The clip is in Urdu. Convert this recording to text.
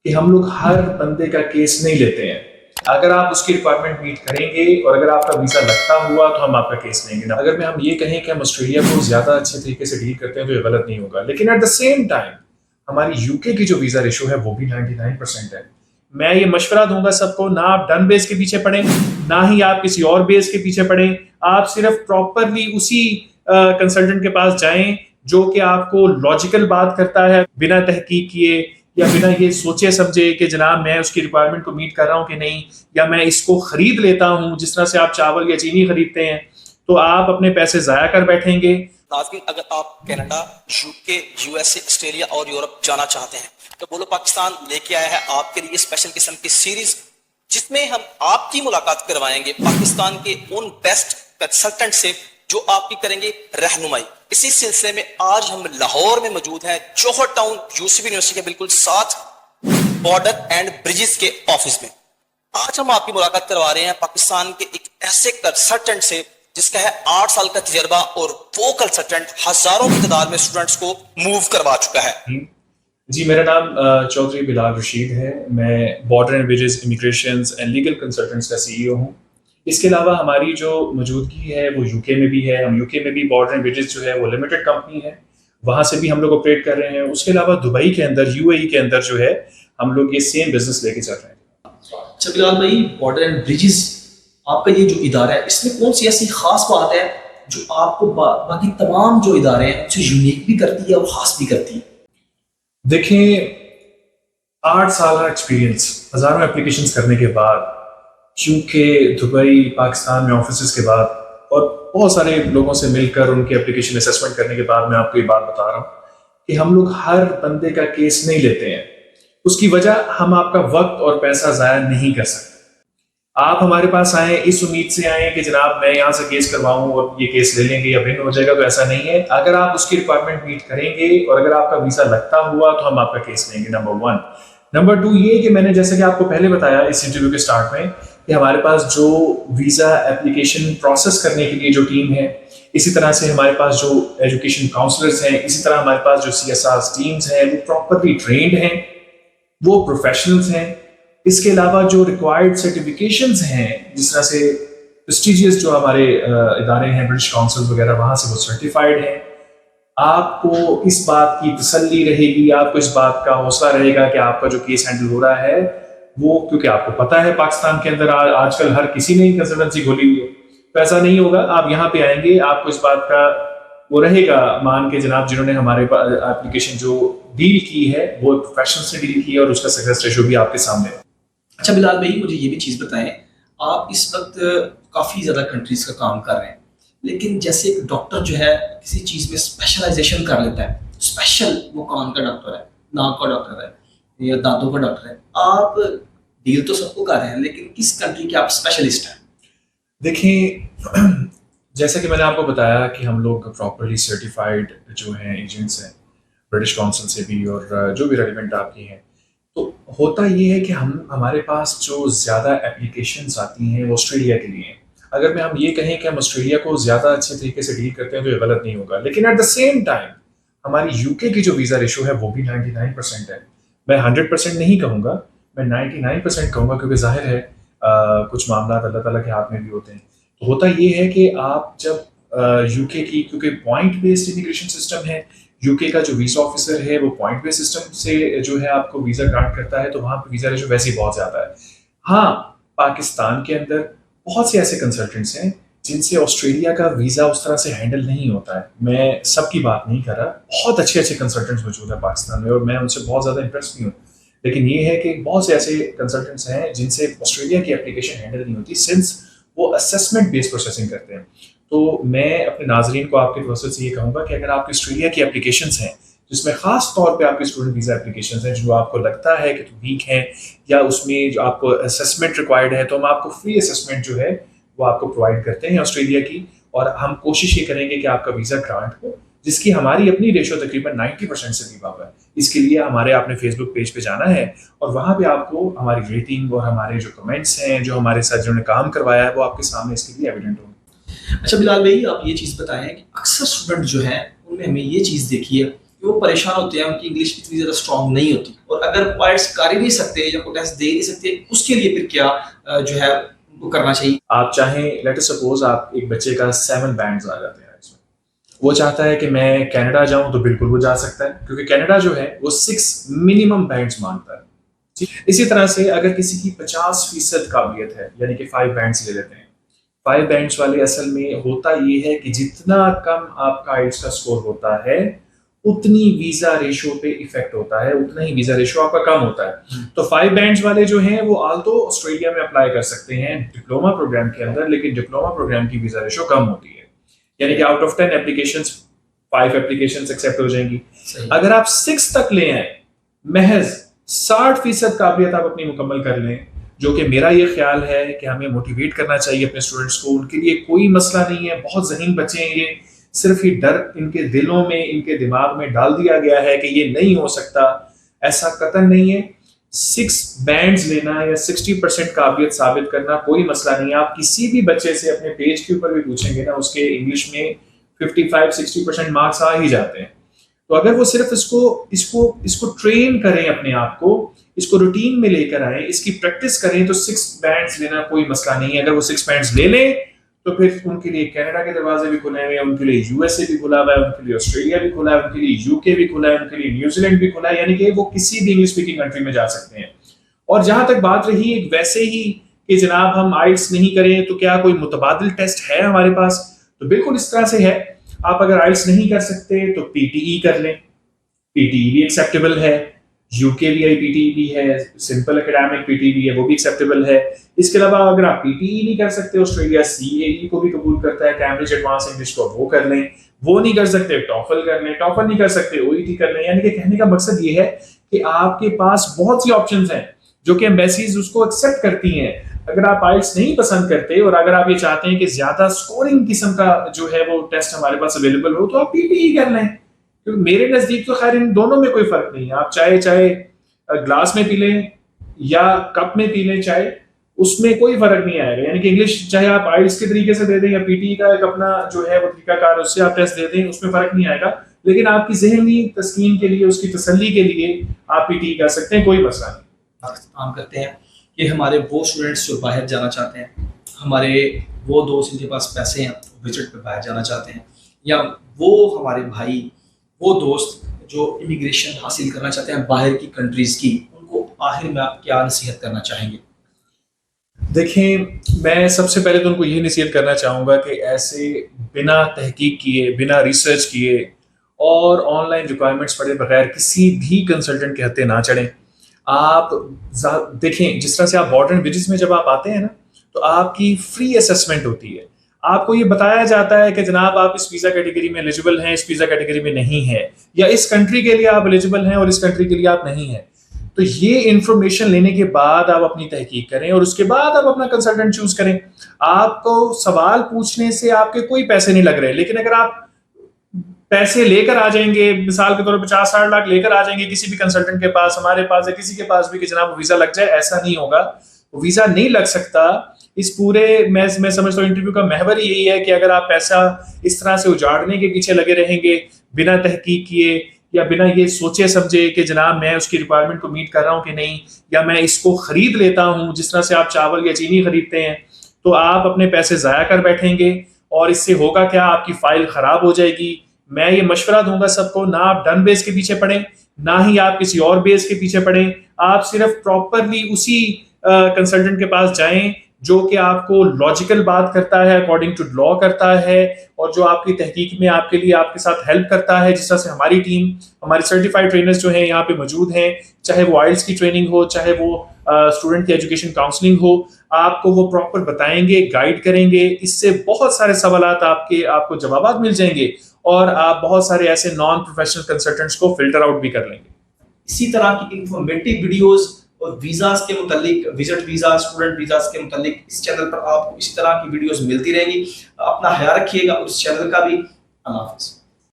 کہ ہم لوگ ہر بندے کا کیس نہیں لیتے ہیں. اگر آپ اس کی ریکوائرمنٹ میٹ کریں گے اور اگر آپ کا ویزا لگتا ہوا تو ہم آپ کا کیس لیں گے. اگر ہم یہ کہیں کہ ہم آسٹریلیا کو زیادہ اچھے طریقے سے ڈیل کرتے ہیں تو یہ غلط نہیں ہوگا. لیکن ایٹ دا سیم ٹائم ہماری یو کے کی جو ویزا ریشو ہے وہ بھی 99% ہے. میں یہ مشورہ دوں گا سب کو، نہ آپ ڈن بیس کے پیچھے پڑیں، نہ ہی آپ کسی اور بیس کے پیچھے پڑیں. آپ صرف پراپرلی اسی کنسلٹنٹ کے پاس جائیں جو کہ آپ کو لاجیکل بات کرتا ہے، بنا تحقیق کیے یا بنا یہ سوچے سمجھے کہ جناب میں اس کی ریکوائرمنٹ کو میٹ کر رہا ہوں کہ نہیں، یا میں اس کو خرید لیتا ہوں جس طرح سے آپ چاول یا چینی خریدتے ہیں، تو آپ اپنے پیسے ضائع کر بیٹھیں گے. ناظرین، اگر آپ کینیڈا، یو کے، یو ایس اے، آسٹریلیا اور یورپ جانا چاہتے ہیں تو بولو پاکستان لے کے آیا ہے آپ کے لیے اسپیشل قسم کی سیریز، جس میں ہم آپ کی ملاقات کروائیں گے پاکستان کے ان بیسٹ کنسلٹنٹ سے جو آپ کی کریں گے رہنمائی. اسی سلسلے میں آج ہم لاہور میں موجود ہیں، جوہر ٹاؤن یوسف یونیورسٹی کے بالکل ساتھ بارڈر اینڈ برجز کے آفس میں. آج ہم آپ کی ملاقات کروا رہے ہیں پاکستان کے ایک ایسے کنسلٹنٹ سے جس کا ہے 8 سال کا تجربہ، اور وہ کنسلٹنٹ ہزاروں کی تعداد میں اسٹوڈنٹس کو موو کروا چکا ہے. جی، میرا نام چودھری بلال رشید ہے. میں border and bridges immigrations and legal consultants کا CEO ہوں. اس کے علاوہ ہماری جو موجودگی ہے وہ یو کے میں بھی ہے. ہم یو کے میں بھی بارڈر اینڈ برجز جو ہے وہ لمیٹڈ کمپنی ہے، وہاں سے بھی ہم لوگ آپریٹ کر رہے ہیں. اس کے علاوہ دبئی کے اندر، UAE کے اندر جو ہے ہم لوگ یہ سیم بزنس لے کے چل رہے ہیں. اچھا بلال بھائی، بارڈر اینڈ برجز آپ کا یہ جو ادارہ ہے، اس میں کون سی ایسی خاص بات ہے جو آپ کو باقی تمام جو ادارے ہیں ان سے یونیک بھی کرتی ہے اور خاص بھی کرتی ہے؟ دیکھیں، 8 سال کا ایکسپیرینس، ہزاروں اپلیکیشنز کرنے کے بعد، کیونکہ دبئی، پاکستان میں آفیسز کے بعد اور بہت سارے لوگوں سے مل کر ان کی اپلیکیشن اسیسمنٹ کرنے کے بعد میں آپ کو یہ بات بتا رہا ہوں کہ ہم لوگ ہر بندے کا کیس نہیں لیتے ہیں. اس کی وجہ ہم آپ کا وقت اور پیسہ ضائع نہیں کر سکتے. آپ ہمارے پاس آئیں اس امید سے آئیں کہ جناب میں یہاں سے کیس کرواؤں اور یہ کیس لے لیں گے یا بن ہو جائے گا، تو ایسا نہیں ہے. اگر آپ اس کی ریکوائرمنٹ میٹ کریں گے اور اگر آپ کا ویزا لگتا ہوا تو ہم آپ کا کیس لیں گے. نمبر 1. نمبر 2 یہ کہ میں نے جیسا کہ آپ کو پہلے بتایا اس انٹرویو کے سٹارٹ میں کہ ہمارے پاس جو ویزا اپلیکیشن پروسیس کرنے کے لیے جو ٹیم ہے، اسی طرح سے ہمارے پاس جو ایجوکیشن کاؤنسلرز ہیں، اسی طرح ہمارے پاس جو CSR ٹیمز ہیں وہ پراپرلی ٹرینڈ ہیں، وہ پروفیشنلز ہیں. اس کے علاوہ جو ریکوائرڈ سرٹیفکیشنز ہیں، جس طرح سے پریسٹیجیس جو ہمارے ادارے ہیں، برٹش کاؤنسل وغیرہ، وہاں سے وہ سرٹیفائڈ ہیں. آپ کو اس بات کی تسلی رہے گی، آپ کو اس بات کا حوصلہ رہے گا کہ آپ کا جو کیس ہینڈل ہو رہا ہے وہ، کیونکہ آپ کو پتہ ہے پاکستان کے اندر آج کل ہر کسی نے ہی کنسلٹنسی کھولی ہوئی ہے. تو ایسا نہیں ہوگا. آپ یہاں پہ آئیں گے، آپ کو اس بات کا وہ رہے گا مان کے جناب جنہوں نے ہمارے اپلیکیشن جو ڈیل کی ہے وہ پروفیشنل سے ڈیل کی ہے اور اس کا سکسیس ریشو بھی آپ کے سامنے ہے. اچھا بلال بھائی، مجھے یہ بھی چیز بتائیں، آپ اس وقت کافی زیادہ کنٹریز کا کام کر رہے ہیں، لیکن جیسے ایک ڈاکٹر جو ہے کسی چیز میں اسپیشلائزیشن کر لیتا ہے، اسپیشل وہ کان کا ڈاکٹر ہے، ناک کا ڈاکٹر ہے یا دانتوں کا ڈاکٹر ہے، آپ ڈیل تو سب کو کر رہے ہیں لیکن کس کنٹری کے آپ اسپیشلسٹ ہیں؟ دیکھیں، جیسا کہ میں نے آپ کو بتایا کہ ہم لوگ پراپرلی سرٹیفائڈ جو ہیں ایجنٹس ہیں، برٹش کاؤنسل سے بھی اور جو بھی ریلیونٹ آپ کی ہیں. تو ہوتا یہ ہے کہ ہمارے پاس جو زیادہ اپلیکیشنز آتی ہیں وہ آسٹریلیا کے لیے ہیں. اگر ہم یہ کہیں کہ ہم آسٹریلیا کو زیادہ اچھے طریقے سے ڈیل کرتے ہیں تو یہ غلط نہیں ہوگا. لیکن ایٹ دا سیم ٹائم ہماری یو کے کی جو ویزا ریشو ہے وہ بھی 99% ہے. میں 100% نہیں کہوں گا، میں 99% کہوں گا، کیونکہ ظاہر ہے کچھ معاملات اللہ تعالیٰ کے ہاتھ میں بھی ہوتے ہیں. تو ہوتا یہ ہے کہ آپ جب یو کے کی، کیونکہ پوائنٹ بیسڈ امیگریشن سسٹم ہے، یو کے کا جو ویزا آفیسر ہے وہ پوائنٹ بیس سسٹم سے جو ہے آپ کو ویزا گرانٹ کرتا ہے، تو وہاں پہ ویزا ریشو ویسے ہی بہت زیادہ ہے. ہاں، پاکستان کے اندر بہت سے ایسے کنسلٹنٹس ہیں جن سے آسٹریلیا کا ویزا اس طرح سے ہینڈل نہیں ہوتا ہے. میں سب کی بات نہیں کر رہا، بہت اچھے کنسلٹنٹس موجود ہیں پاکستان میں اور میں ان سے بہت زیادہ امپریس بھی ہوں. لیکن یہ ہے کہ بہت سے ایسے کنسلٹنٹس ہیں جن سے آسٹریلیا کی اپلیکیشن ہینڈل نہیں ہوتی، سنس وہ اسسمنٹ بیس پروسیسنگ کرتے ہیں. تو میں اپنے ناظرین کو آپ کے توسط سے یہ کہوں گا کہ اگر آپ کی آسٹریلیا کی اپلیکیشنز ہیں، جس میں خاص طور پہ آپ کی اسٹوڈنٹ ویزا اپلیکیشنز ہیں جو آپ کو لگتا ہے کہ ویک ہیں یا اس میں جو آپ کو اسسمنٹ ریکوائرڈ ہے، تو ہم آپ کو فری اسسمنٹ جو ہے وہ آپ کو پرووائڈ کرتے ہیں آسٹریلیا کی، اور ہم کوشش یہ کریں گے کہ آپ کا ویزا گرانٹ ہو، جس کی ہماری اپنی ریشو تقریباً 90% سے بھی بابا ہے. اس کے لیے ہمارے آپ نے فیس بک پیج پہ جانا ہے اور وہاں پہ آپ کو ہماری ریٹنگ اور ہمارے جو کمنٹس ہیں جو ہمارے ساتھ جنہوں نے کام کروایا ہے وہ آپ کے سامنے اس کے لیے ایویڈنٹ ہوں. اچھا بلال بھائی، آپ یہ چیز بتائیں کہ اکثر اسٹوڈنٹ جو ہیں ان میں ہمیں یہ چیز دیکھی ہے کہ وہ پریشان ہوتے ہیں، ان کی انگلش اتنی زیادہ اسٹرانگ نہیں ہوتی، اور اگر آئلٹس کر ہی نہیں سکتے یا کوئی ٹیسٹ دے نہیں سکتے اس کے لیے پھر کیا جو ہے ان کو کرنا چاہیے؟ آپ چاہیں لیٹ اس سپوز آپ ایک بچے کا 7 بینڈز آ جاتے ہیں اس میں، وہ چاہتا ہے کہ میں کینیڈا جاؤں تو بالکل وہ جا سکتا ہے، کیونکہ کینیڈا جو ہے وہ 6 منیمم بینڈز مانگتا ہے. اسی طرح سے اگر کسی کی 50% قابلیت ہے یعنی کہ 5 بینڈز لے لیتے ہیں، 5 بینڈز والے اصل میں ہوتا یہ ہے کہ جتنا کم آپ کا آئلٹس کا اسکور ہوتا ہے اتنی ویزا ریشو پہ ایفیکٹ ہوتا ہے، اتنا ہی ویزا ریشو آپ کا کم ہوتا ہے. تو 5 بینڈز والے جو ہیں وہ آلتو آسٹریلیا میں اپلائی کر سکتے ہیں ڈپلوما پروگرام کے اندر، لیکن ڈپلوما پروگرام کی ویزا ریشو کم ہوتی ہے، یعنی کہ out of 10 applications 5 applications accept ہو جائیں گی. اگر آپ 6 تک لے آئیں، محض 60% قابلیت آپ اپنی مکمل کر لیں، جو کہ میرا یہ خیال ہے کہ ہمیں موٹیویٹ کرنا چاہیے اپنے اسٹوڈنٹس کو. ان کے لیے کوئی مسئلہ نہیں ہے، بہت ذہین بچے ہیں یہ، صرف یہ ڈر ان کے دلوں میں ان کے دماغ میں ڈال دیا گیا ہے کہ یہ نہیں ہو سکتا. ایسا قطعاً نہیں ہے. 6 بینڈز لینا یا 60% قابلیت ثابت کرنا کوئی مسئلہ نہیں ہے. آپ کسی بھی بچے سے اپنے پیج کے اوپر بھی پوچھیں گے نا، اس کے انگلش میں 55-60% مارکس آ ہی جاتے ہیں. تو اگر وہ صرف اس کو ٹرین کریں، اپنے آپ کو اس کو روٹین میں لے کر آئیں، اس کی پریکٹس کریں، تو 6 بینڈز لینا کوئی مسئلہ نہیں ہے. اگر وہ 6 بینڈز لے لیں تو پھر ان کے لیے کینیڈا کے دروازے بھی کھلے ہوئے ہیں، ان کے لیے یو ایس اے بھی کھلا ہوا ہے، ان کے لیے آسٹریلیا بھی کھلا ہے، ان کے لیے یو کے بھی کھلا ہے، ان کے لیے نیوزی لینڈ بھی کھلا ہے، یعنی کہ وہ کسی بھی انگلش اسپیکنگ کنٹری میں جا سکتے ہیں. اور جہاں تک بات رہی ایک ویسے ہی کہ جناب ہم آئلٹس نہیں کریں تو کیا کوئی متبادل ٹیسٹ ہے ہمارے پاس، تو بالکل اس طرح سے ہے. آپ اگر آئلٹس نہیں کر سکتے تو پی ٹی ای کر لیں، پی ٹی ای بھی ایکسیپٹیبل ہے، یو کے بھی پی ٹی ای بھی ہے، سمپل اکیڈیمک پی ٹی بھی ہے، وہ بھی ایکسیپٹیبل ہے. اس کے علاوہ اگر آپ پی ٹی ای نہیں کر سکتے، آسٹریلیا سی اے ای کو بھی قبول کرتا ہے، کیمبرج ایڈوانس انگلش کو، وہ کر لیں. وہ نہیں کر سکتے ٹافل کر لیں، ٹافل نہیں کر سکتے او ای ٹی کر لیں. یعنی کہ کہنے کا مقصد یہ ہے کہ آپ کے پاس بہت سی آپشنز ہیں جو کہ ایمبیسیز اس کو ایکسیپٹ کرتی ہیں. اگر آپ آئلٹس نہیں پسند کرتے اور اگر آپ یہ چاہتے ہیں کہ زیادہ سکورنگ قسم کا جو ہے وہ ٹیسٹ ہمارے پاس اویلیبل ہو، تو آپ پی ٹی ای کر لیں. میرے نزدیک تو خیر ان دونوں میں کوئی فرق نہیں ہے. آپ چاہے گلاس میں پی لیں یا کپ میں پی لیں چائے، اس میں کوئی فرق نہیں آئے گا. یعنی کہ انگلش چاہے آپ آئلٹس کے طریقے سے دے دیں یا پی ٹی ای کا ایک اپنا جو ہے وہ طریقہ کار اس سے آپ ٹیسٹ دے دیں، اس میں فرق نہیں آئے گا. لیکن آپ کی ذہنی تسکین کے لیے، اس کی تسلی کے لیے آپ پی ٹی ای کر سکتے ہیں، کوئی مسئلہ نہیں. کام کرتے ہیں کہ ہمارے وہ اسٹوڈنٹس جو باہر جانا چاہتے ہیں، ہمارے وہ دوست جن کے پاس پیسے ہیں وزٹ پہ باہر جانا چاہتے ہیں، یا وہ ہمارے بھائی وہ دوست جو امیگریشن حاصل کرنا چاہتے ہیں باہر کی کنٹریز کی، ان کو آخر میں آپ کیا نصیحت کرنا چاہیں گے؟ دیکھیں، میں سب سے پہلے تو ان کو یہ نصیحت کرنا چاہوں گا کہ ایسے بنا تحقیق کیے، بنا ریسرچ کیے اور آن لائن ریکوائرمنٹس پڑھے بغیر کسی بھی کنسلٹنٹ کے ہتھے نہ چڑھیں. آپ دیکھیں، جس طرح سے آپ بارڈر وزٹس میں جب آپ آتے ہیں نا، تو آپ کی فری اسیسمنٹ ہوتی ہے. آپ کو یہ بتایا جاتا ہے کہ جناب آپ اس ویزا کیٹیگری میں ایلیجیبل ہیں، اس ویزا کیٹیگری میں نہیں ہے، یا اس کنٹری کے لیے آپ ایلیجیبل ہیں اور اس کنٹری کے لیے آپ نہیں ہیں. تو یہ انفارمیشن لینے کے بعد آپ اپنی تحقیق کریں اور اس کے بعد آپ اپنا کنسلٹنٹ چوز کریں. آپ کو سوال پوچھنے سے آپ کے کوئی پیسے نہیں لگ رہے، لیکن اگر آپ پیسے لے کر آ جائیں گے، مثال کے طور پر 50-60 لاکھ لے کر آ جائیں گے کسی بھی کنسلٹنٹ کے پاس، ہمارے پاس یا کسی کے پاس بھی، کہ جناب ویزا لگ جائے، ایسا نہیں ہوگا. ویزا نہیں لگ سکتا. اس پورے میں سمجھتا ہوں انٹرویو کا محور یہی ہے کہ اگر آپ پیسہ اس طرح سے اجاڑنے کے پیچھے لگے رہیں گے بنا تحقیق کیے یا بنا یہ سوچے سمجھے کہ جناب میں اس کی ریکوائرمنٹ کو میٹ کر رہا ہوں کہ نہیں، یا میں اس کو خرید لیتا ہوں جس طرح سے آپ چاول یا چینی خریدتے ہیں، تو آپ اپنے پیسے ضائع کر بیٹھیں گے. اور اس سے ہوگا کیا؟ آپ کی فائل خراب ہو جائے گی. میں یہ مشورہ دوں گا سب کو، نہ آپ ڈن بیس کے پیچھے پڑیں، نہ ہی آپ کسی اور بیس کے پیچھے پڑیں. آپ صرف پراپرلی اسی کنسلٹنٹ کے پاس جائیں جو کہ آپ کو لاجیکل بات کرتا ہے، اکارڈنگ ٹو لا کرتا ہے، اور جو آپ کی تحقیق میں آپ کے لیے آپ کے ساتھ ہیلپ کرتا ہے. جس طرح سے ہماری ٹیم، ہمارے سرٹیفائڈ ٹرینرز جو ہیں یہاں پہ موجود ہیں، چاہے وہ آئلٹس کی ٹریننگ ہو، چاہے وہ اسٹوڈنٹ کی ایجوکیشن کاؤنسلنگ ہو، آپ کو وہ پراپر بتائیں گے، گائیڈ کریں گے. اس سے بہت سارے سوالات آپ کو جوابات مل جائیں گے، اور آپ بہت سارے ایسے نان پروفیشنل کنسلٹنٹس کو فلٹر آؤٹ بھی کر لیں گے. اسی طرح کی انفارمیٹیو ویڈیوز اور ویزاز کے متعلق، وزٹ ویزا، اسٹوڈنٹ ویزاز کے متعلق اس چینل پر آپ کو اسی طرح کی ویڈیوز ملتی رہیں گی. اپنا خیال رکھیے گا اس چینل کا بھی. اللہ حافظ.